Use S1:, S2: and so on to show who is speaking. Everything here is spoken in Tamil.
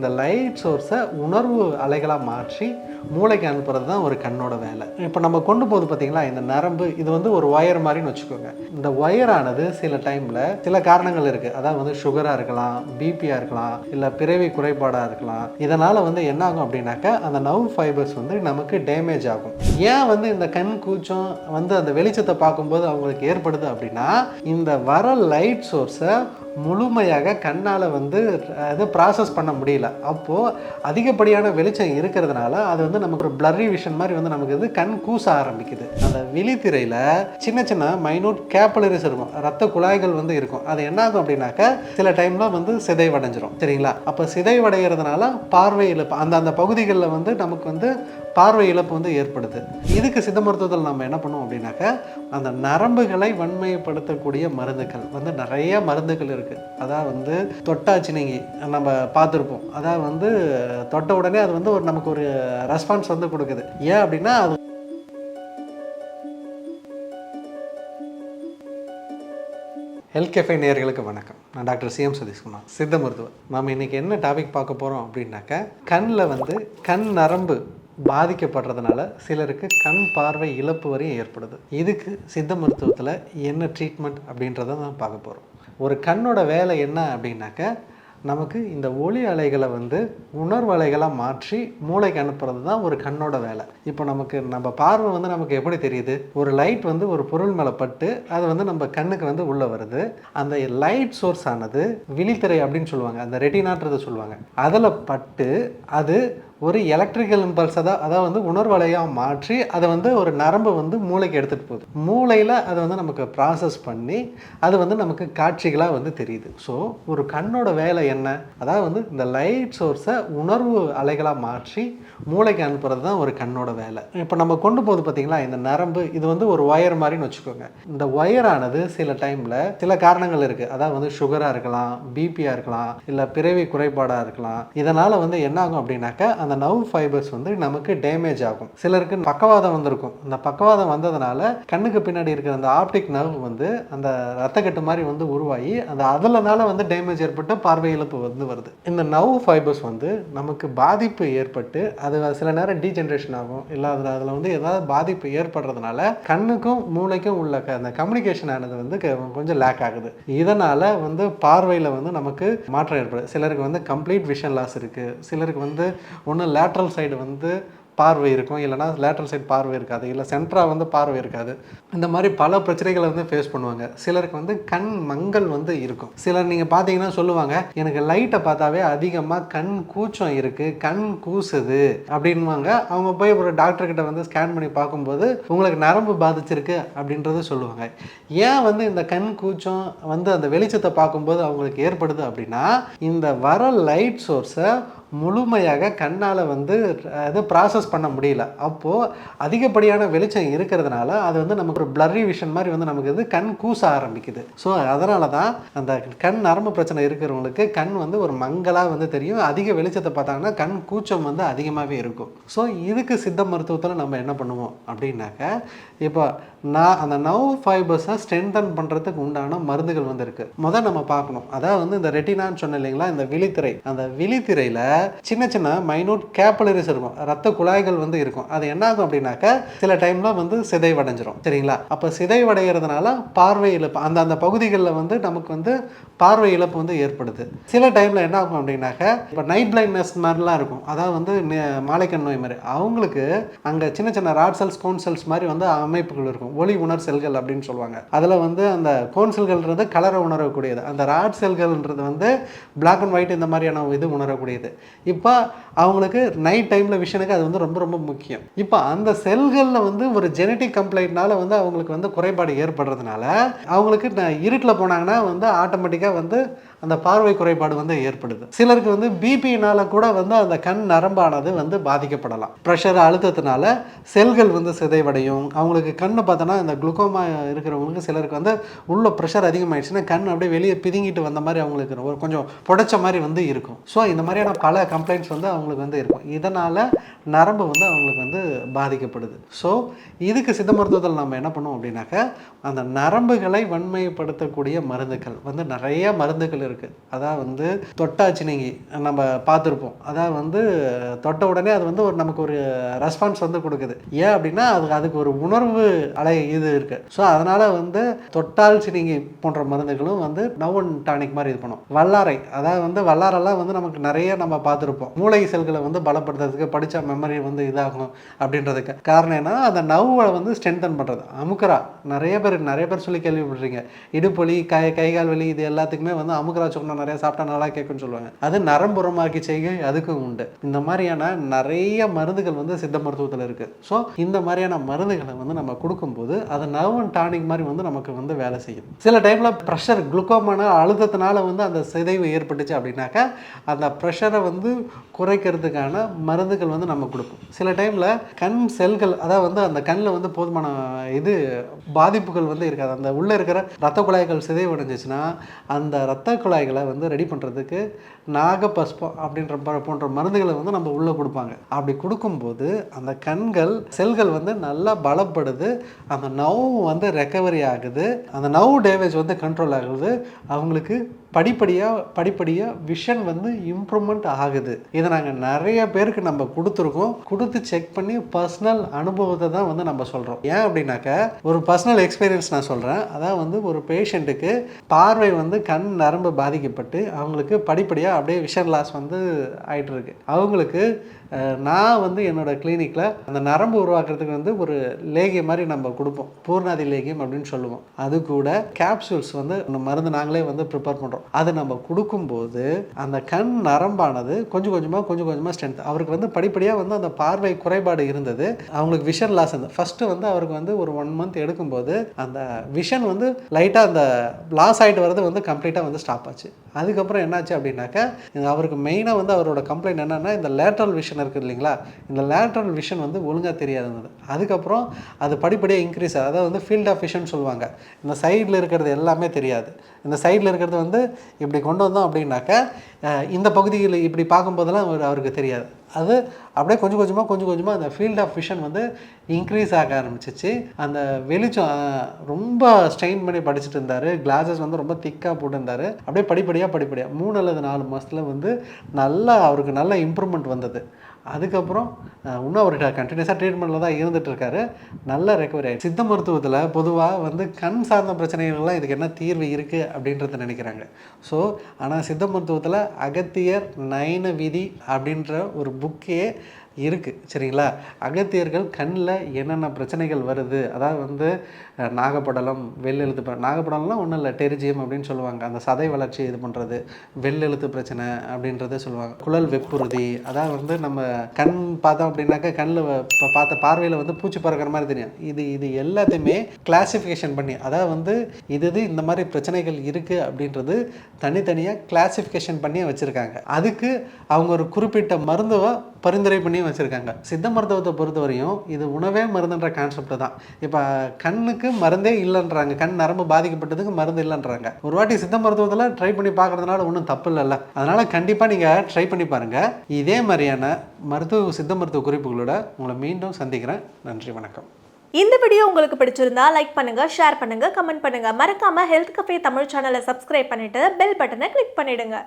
S1: இந்த லைட் சோர்ஸை உணர்வு அலைகளாக மாற்றி மூளைக்கு அனுப்புறது தான் ஒரு கண்ணோட வேலை. இப்போ நம்ம கொண்டு போகுது பார்த்தீங்களா இந்த நரம்பு, இது வந்து ஒரு ஒயர் மாதிரின்னு வச்சுக்கோங்க. இந்த ஒயரானது சில டைமில் சில காரணங்கள் இருக்குது. அதாவது வந்து சுகராக இருக்கலாம், பிபியாக இருக்கலாம், இல்லை பிறவி குறைபாடாக இருக்கலாம். இதனால் வந்து என்ன ஆகும் அப்படின்னாக்கா அந்த நர்வ் ஃபைபர்ஸ் வந்து நமக்கு டேமேஜ் ஆகும். ஏன் வந்து இந்த கண் கூச்சம் வந்து அந்த வெளிச்சத்தை பார்க்கும்போது அவங்களுக்கு ஏற்படுது அப்படின்னா, இந்த வர லைட் சோர்ஸை முழுமையாக கண்ணால் வந்து அது ப்ராசஸ் பண்ண முடியல. அப்போது அதிகப்படியான வெளிச்சம் இருக்கிறதுனால அது வந்து நமக்கு ஒரு பிளர்ரி விஷன் மாதிரி வந்து நமக்கு இது கண் கூச ஆரம்பிக்குது. அந்த விழித்திரையில் சின்ன சின்ன மைனூட் கேப்பலரிஸ் இருக்கும், ரத்த குழாய்கள் வந்து இருக்கும். அது என்ன ஆகும் அப்படின்னாக்கா சில டைமில் வந்து சிதைவடைஞ்சிரும். சரிங்களா? அப்போ சிதைவடைகிறதுனால பார்வை இழப்பு அந்த பகுதிகளில் வந்து நமக்கு வந்து பார்வை இழப்பு வந்து ஏற்படுது. இதுக்கு சித்த மருத்துவத்தில் நம்ம என்ன பண்ணுவோம் அப்படின்னாக்கா அந்த நரம்புகளை வன்மைப்படுத்தக்கூடிய மருந்துகள் வந்து நிறைய மருந்துகள் இருக்குது. அதாவது வந்து தொட்டாச்சினிங்கி நம்ம பார்த்துருப்போம். அதாவது வந்து தொட்ட உடனே அது வந்து நமக்கு ஒரு ரெஸ்பான்ஸ் வந்து கொடுக்குது. ஏன் அப்படின்னா அது ஹெல்த் கேஃபே நேயர்களுக்கு வணக்கம். நான் டாக்டர் சிஎம் சதீஷ்குமார், சித்த மருத்துவர். நம்ம இன்றைக்கி என்ன டாபிக் பார்க்க போகிறோம் அப்படின்னாக்கா கண்ணில் வந்து கண் நரம்பு பாதிக்கப்படுறதுனால சிலருக்கு கண் பார்வை இழப்பு வரையும் ஏற்படுது. இதுக்கு சித்த மருத்துவத்தில் என்ன ட்ரீட்மெண்ட் அப்படின்றத தான் பார்க்க போகிறோம். ஒரு கண்ணோட வேலை என்ன அப்படின்னாக்கா நமக்கு இந்த ஒளி அலைகளை வந்து உணர்வு அலைகளாக மாற்றி மூளைக்கு அனுப்புறது தான் ஒரு கண்ணோட வேலை. இப்போ நம்ம பார்வை வந்து நமக்கு எப்படி தெரியுது? ஒரு லைட் வந்து ஒரு பொருள் மேலே பட்டு அது வந்து நம்ம கண்ணுக்கு வந்து உள்ளே வருது. அந்த லைட் சோர்ஸ் ஆனது விழித்திரை அப்படின்னு சொல்லுவாங்க, அந்த ரெட்டினான்றதை சொல்லுவாங்க. அதில் பட்டு அது ஒரு எலக்ட்ரிக்கல் இம்பல்ஸ் அதாவது வந்து உணர்வலையாக மாற்றி அதை வந்து ஒரு நரம்பு வந்து மூளைக்கு எடுத்துகிட்டு போகுது. மூளையில் அதை வந்து நமக்கு ப்ராசஸ் பண்ணி அது வந்து நமக்கு காட்சிகளாக வந்து தெரியுது. ஸோ ஒரு கண்ணோட வேலை என்ன? அதாவது வந்து இந்த லைட் சோர்ஸை உணர்வு அலைகளாக மாற்றி மூளைக்கு அனுப்புறது தான் ஒரு கண்ணோட வேலை. இப்போ நம்ம கொண்டு போகுது பார்த்தீங்களா இந்த நரம்பு, இது வந்து ஒரு ஒயர் மாதிரின்னு வச்சுக்கோங்க. இந்த ஒயரானது சில டைமில் சில காரணங்கள் இருக்குது. அதாவது வந்து சுகராக இருக்கலாம், பிபியாக இருக்கலாம், இல்லை பிறவி குறைபாடாக இருக்கலாம். இதனால் வந்து என்ன ஆகும் அப்படின்னாக்கா அந்த நர்வ் ஃபைபர்ஸ் வந்து நமக்கு டேமேஜ் ஆகும். சிலருக்கு பக்கவாதம் வந்திருக்கும். இந்த பக்கவாதம் வந்ததுனால கண்ணுக்கு பின்னாடி இருக்கிற அந்த ஆப்டிக் நர்வ் வந்து அந்த ரத்தக்கட்டு மாதிரி வந்து உருவாகி அதனால வந்து டேமேஜ் ஏற்பட்டு பார்வை இழப்பு வந்து வருது. இந்த நர்வ் ஃபைபர்ஸ் வந்து நமக்கு பாதிப்பு ஏற்பட்டு அது சில நேரம் டீஜென்ரேஷன் ஆகும். இல்லை அதில் வந்து ஏதாவது பாதிப்பு ஏற்படுறதுனால கண்ணுக்கும் மூளைக்கும் உள்ள அந்த கம்யூனிகேஷன் ஆனது வந்து கொஞ்சம் லேக் ஆகுது. இதனால் வந்து பார்வையில் வந்து நமக்கு மாற்றம் ஏற்படுது. சிலருக்கு வந்து கம்ப்ளீட் விஷன் லாஸ் இருக்குது. சிலருக்கு வந்து ஒன்று லேட்ரல் சைடு வந்து பார்வை இருக்கும், இல்லைனா லேட்ரல் சைடு பார்வை இருக்காது, இல்லை சென்ட்ரா வந்து பார்வை இருக்காது. இந்த மாதிரி பல பிரச்சனைகளை வந்து ஃபேஸ் பண்ணுவாங்க. சிலருக்கு வந்து கண் மங்கல் வந்து இருக்கும். சிலர் நீங்கள் பார்த்தீங்கன்னா சொல்லுவாங்க, எனக்கு லைட்டை பார்த்தாவே அதிகமாக கண் கூச்சம் இருக்குது, கண் கூசுது அப்படின்வாங்க. அவங்க போய் ஒரு டாக்டர்கிட்ட வந்து ஸ்கேன் பண்ணி பார்க்கும்போது உங்களுக்கு நரம்பு பாதிச்சிருக்கு அப்படின்றது சொல்லுவாங்க. ஏன் வந்து இந்த கண் கூச்சம் வந்து அந்த வெளிச்சத்தை பார்க்கும்போது அவங்களுக்கு ஏற்படுது அப்படின்னா, இந்த வர லைட் சோர்ஸை முழுமையாக கண்ணால் வந்து அது ப்ராசஸ் பண்ண முடியல. அப்போது அதிகப்படியான வெளிச்சம் இருக்கிறதுனால அது வந்து நமக்கு ஒரு பிளர்ரி விஷன் மாதிரி வந்து நமக்கு இது கண் கூச ஆரம்பிக்குது. ஸோ அதனால தான் அந்த கண் நரம்பு பிரச்சனை இருக்கிறவங்களுக்கு கண் வந்து ஒரு மங்கலாக வந்து தெரியும். அதிக வெளிச்சத்தை பார்த்தாங்கன்னா கண் கூச்சம் வந்து அதிகமாகவே இருக்கும். ஸோ இதுக்கு சித்த மருத்துவத்தில் நம்ம என்ன பண்ணுவோம் அப்படின்னாக்க, இப்போ அந்த நர்வ் ஃபைபர்ஸை ஸ்ட்ரென்தன் பண்ணுறதுக்கு உண்டான மருந்துகள் வந்து இருக்குது. முதல் நம்ம பார்க்கணும். அதாவது வந்து இந்த ரெட்டினான்னு சொன்ன இல்லைங்களா, இந்த விழித்திரை, அந்த விழித்திரையில் சின்ன சின்ன மைனூட் கேப்பலரிஸ் இருக்கும், ரத்த குழாய்கள் வந்து இருக்கும். அது என்ன ஆகும் அப்படின்னாக்கா சில டைமில் வந்து சிதைவடைஞ்சிரும். சரிங்களா? அப்போ சிதைவடைகிறதுனால பார்வை இழப்பு அந்த பகுதிகளில் வந்து நமக்கு வந்து பார்வை இழப்பு வந்து ஏற்படுது. சில டைமில் என்ன ஆகும் அப்படின்னாக்கா இப்போ நைட் பிளைண்ட்னஸ் மாதிரிலாம் இருக்கும். அதாவது வந்து மாலைக்கண் நோய் மாதிரி அவங்களுக்கு அங்கே சின்ன சின்ன ராட் செல்ஸ், கோன் செல்ஸ் மாதிரி வந்து அமைப்புகள் இருக்கும். ஒளி உணர் செல்கள் அப்படின்னு சொல்லுவாங்க. அதில் வந்து அந்த கோன் செல்கள்ன்றது கலரை உணரக்கூடியது, அந்த ராட் செல்கள்ன்றது வந்து பிளாக் அண்ட் ஒயிட் இந்த மாதிரியான இது உணரக்கூடியது. இப்போ அவங்களுக்கு நைட் டைமில் விஷனுக்கு அது வந்து ரொம்ப ரொம்ப முக்கியம். இப்போ அந்த செல்களில் வந்து ஒரு ஜெனட்டிக் கம்ப்ளைண்ட்னால வந்து அவங்களுக்கு வந்து குறைபாடு ஏற்படுறதுனால அவங்களுக்கு இருட்டில் போனாங்கன்னா வந்து ஆட்டோமேட்டிக்காக வந்து அந்த பார்வை குறைபாடு வந்து ஏற்படுது. சிலருக்கு வந்து பிபினால கூட வந்து அந்த கண் நரம்பானது வந்து பாதிக்கப்படலாம். ப்ரெஷர் அழுத்தத்தினால செல்கள் வந்து சிதைவடையும். அவங்களுக்கு கண்ணை பார்த்தோன்னா இந்த குளுக்கோமா இருக்கிறவங்களுக்கு சிலருக்கு வந்து உள்ள ப்ரெஷர் அதிகமாகிடுச்சுன்னா கண் அப்படியே வெளியே பிதுங்கிட்டு வந்த மாதிரி அவங்களுக்கு ஒரு கொஞ்சம் புடைச்ச மாதிரி வந்து இருக்கும். ஸோ இந்த மாதிரியான பல கம்ப்ளைண்ட்ஸ் வந்து அவங்களுக்கு வந்து இருக்கும். இதனால் நரம்பு வந்து அவங்களுக்கு வந்து பாதிக்கப்படுது. ஸோ இதுக்கு சித்த மருத்துவத்தில் நம்ம என்ன பண்ணுவோம் அப்படின்னாக்கா அந்த நரம்புகளை வன்மைப்படுத்தக்கூடிய மருந்துகள் வந்து நிறைய மருந்துகள் இருக்குது. அதான் வந்து தொட்டாச்சினிங்கி நம்ம பார்த்துருப்போம். அதான் வந்து தொட்ட உடனே அது வந்து நமக்கு ஒரு ரெஸ்பான்ஸ் வந்து கொடுக்குது. ஏன் அப்படின்னா அதுக்கு ஒரு உணர்வு அலை இது இருக்குது. ஸோ அதனால் வந்து தொட்டால் சினிங்கி போன்ற மருந்துகளும் வந்து நர்வ் டானிக் மாதிரி இது பண்ணும். வல்லாரை, அதாவது வந்து வல்லாரெல்லாம் வந்து நமக்கு நிறைய நம்ம பார்த்துருப்போம். மூளை செல்களை வந்து பலப்படுத்துறதுக்கு, படித்தா மெமரி வந்து இதாகும் அப்படின்றதுக்கு காரணம் என்ன, அந்த நர்வை வந்து ஸ்ட்ரென்தன் பண்ணுறது. அமுக்கரா நிறைய பேர் சொல்லி கேள்விப்படுறீங்க. இடுப்பொலி, கைகால் வலி, இது எல்லாத்துக்குமே வந்து அமுக்கரா சொன்னா நிறைய சாப்பிட்டா நல்லா கேட்குன்னு சொல்லுவாங்க. அது நரம்புறமாக்கி செய்கை அதுக்கும் உண்டு. இந்த மாதிரியான நிறைய மருந்துகள் வந்து சித்த மருத்துவத்தில் இருக்குது. ஸோ இந்த மாதிரியான மருந்துகளை வந்து நம்ம கொடுக்கும்போது அது நர்வ் டானிக் மாதிரி வந்து நமக்கு வந்து வேலை செய்யும். சில டைமில் ப்ரெஷர், குளுக்கோமான அழுத்தத்தினால வந்து அந்த சிதைவு ஏற்பட்டுச்சு அப்படின்னாக்கா அந்த ப்ரெஷரை வந்து குறைக்கிறதுக்கான மருந்துகள் வந்து நம்ம கொடுப்போம். சில டைமில் கண் செல்கள், அதாவது வந்து அந்த கண்ணில் வந்து போதுமான இது பாதிப்புகள் வந்து இருக்காது. அந்த உள்ளே இருக்கிற இரத்த குழாய்கள் சிதைவடைஞ்சிச்சுன்னா அந்த இரத்த குழாய்களை வந்து ரெடி பண்ணுறதுக்கு நாகபஸ்பம் அப்படின்ற போன்ற மருந்துகளை வந்து நம்ம உள்ளே கொடுப்பாங்க. அப்படி கொடுக்கும்போது அந்த கண்கள் செல்கள் வந்து நல்லா பலப்படுது, அந்த நர்வ் வந்து ரெக்கவரி ஆகுது, அந்த நர்வ் டேமேஜ் வந்து கண்ட்ரோல் ஆகுது, அவங்களுக்கு படிப்படியாக விஷன் வந்து இம்ப்ரூவ்மெண்ட் ஆகுது. இதை நாங்கள் நிறைய பேருக்கு நம்ம கொடுத்துருக்கோம். கொடுத்து செக் பண்ணி பர்சனல் அனுபவத்தை தான் வந்து நம்ம சொல்கிறோம். ஏன் அப்படின்னாக்கா ஒரு பர்சனல் எக்ஸ்பீரியன்ஸ் நான் சொல்கிறேன். அதான் வந்து ஒரு பேஷண்ட்டுக்கு பார்வை வந்து கண் நரம்பு பாதிக்கப்பட்டு அவங்களுக்கு படிப்படியாக அப்படியே விஷன் லாஸ் வந்து ஆகிட்டு இருக்கு. அவங்களுக்கு நான் வந்து என்னோடய கிளினிக்கில் அந்த நரம்பு உருவாக்குறதுக்கு வந்து ஒரு லேகியம் மாதிரி நம்ம கொடுப்போம். பூர்ணாதி லேகியம் அப்படின்னு சொல்லுவோம். அது கூட கேப்சூல்ஸ் வந்து மருந்து நாங்களே வந்து ப்ரிப்பேர் பண்ணுறோம். அது நம்ம கொடுக்கும்போது அந்த கண் நரம்பானது கொஞ்சம் கொஞ்சமாக ஸ்ட்ரென்த். அவருக்கு வந்து படிப்படியாக வந்து அந்த பார்வை குறைபாடு இருந்தது, அவங்களுக்கு விஷன் லாஸ் இருந்தது. ஃபஸ்ட்டு வந்து அவருக்கு வந்து ஒரு 1 மந்த் எடுக்கும்போது அந்த விஷன் வந்து லைட்டாக அந்த லாஸ் ஆகிட்டு வர்றது வந்து கம்ப்ளீட்டாக வந்து ஸ்டாப் ஆச்சு. அதுக்கப்புறம் என்னாச்சு அப்படின்னாக்கா அவருக்கு மெயினாக வந்து அவரோட கம்ப்ளைண்ட் என்னென்னா இந்த லேட்ரல் விஷன் இருக்குது இல்லைங்களா, இந்த லேட்ரல் விஷன் வந்து ஒழுங்காக தெரியாதுங்க. அதுக்கப்புறம் அது படிப்படியாக இன்க்ரீஸ் ஆகுது. அதாவது வந்து ஃபீல்ட் ஆஃப் விஷன் சொல்லுவாங்க. இந்த சைடில் இருக்கிறது எல்லாமே தெரியாது. இந்த சைடில் இருக்கிறது வந்து இப்படி கொண்டு வந்தோம் அப்படின்னாக்கா இந்த பகுதியில் இப்படி பார்க்கும்போதெல்லாம் அவருக்கு தெரியாது. அது அப்படியே கொஞ்சம் கொஞ்சமாக அந்த ஃபீல்ட் ஆஃப் விஷன் வந்து இன்க்ரீஸ் ஆக ஆரம்பிச்சிச்சு. அந்த வெளிச்சம் ரொம்ப ஸ்ட்ரெயின் பண்ணி படிச்சுட்டு இருந்தார். கிளாஸஸ் வந்து ரொம்ப திக்காக போட்டுருந்தார். அப்படியே படிப்படியாக 3 அல்லது 4 மாதத்தில் வந்து அவருக்கு நல்ல இம்ப்ரூவ்மெண்ட் வந்தது. அதுக்கப்புறம் இன்னும் அவர் கண்டினியூஸாக ட்ரீட்மெண்ட்டில் தான் இருந்துகிட்ருக்காரு. நல்ல ரெக்கவரி ஆகிடுச்சு. சித்த மருத்துவத்தில் பொதுவாக வந்து கண் சார்ந்த பிரச்சனைகள்லாம் இதுக்கு என்ன தீர்வு இருக்குது அப்படின்றத நினைக்கிறாங்க. ஸோ ஆனால் சித்த மருத்துவத்தில் அகத்தியர் நயன விதி அப்படின்ற ஒரு புக்கே இருக்குது, சரிங்களா. அகத்தியர்கள் கண்ணில் என்னென்ன பிரச்சனைகள் வருது, அதாவது வந்து நாகப்படலம், வெள்ளெழுத்து, நாகப்படலம்லாம் ஒன்றும் இல்லை, டெரிஜியம் அப்படின்னு சொல்லுவாங்க. அந்த சதை வளர்ச்சி இது பண்ணுறது, வெள்ளெழுத்து பிரச்சனை அப்படின்றத சொல்லுவாங்க. குழல் வெப்புறுதி, அதாவது வந்து நம்ம கண் பார்த்தோம் அப்படின்னாக்கா கண்ணில் பார்த்த பார்வையில் வந்து பூச்சி பறக்கிற மாதிரி தெரியும். இது எல்லாத்தையுமே கிளாசிஃபிகேஷன் பண்ணி, அதாவது வந்து இது இந்த மாதிரி பிரச்சனைகள் இருக்குது அப்படின்றது தனித்தனியாக கிளாசிஃபிகேஷன் பண்ணி வச்சுருக்காங்க. அதுக்கு அவங்க ஒரு குறிப்பிட்ட மருந்துவை பரிந்துரை பண்ணி வச்சுருக்காங்க. சித்த மருத்துவத்தை பொறுத்தவரையும் இது உணவே மருந்துன்ற கான்செப்ட் தான். இப்போ கண்ணுக்கு மருந்தே இல்லைன்றாங்க, கண் நரம்பு பாதிக்கப்பட்டதுக்கு மருந்து இல்லைன்றாங்க. ஒரு வாட்டி சித்த மருத்துவத்தில் ட்ரை பண்ணி பார்க்குறதுனால ஒன்றும் தப்பு இல்லைல்ல. அதனால் கண்டிப்பாக நீங்கள் ட்ரை பண்ணி பாருங்கள். இதே மாதிரியான சித்த மருத்துவ குறிப்புகளோட உங்களை மீண்டும் சந்திக்கிறேன். நன்றி, வணக்கம்.
S2: இந்த வீடியோ உங்களுக்கு பிடிச்சிருந்தா லைக் பண்ணுங்க, ஷேர் பண்ணுங்க, கமெண்ட் பண்ணுங்க. மறக்காம ஹெல்த் கஃபே தமிழ் சேனலை சப்ஸ்கிரைப் பண்ணிட்டு பெல் பட்டனை கிளிக் பண்ணிடுங்க.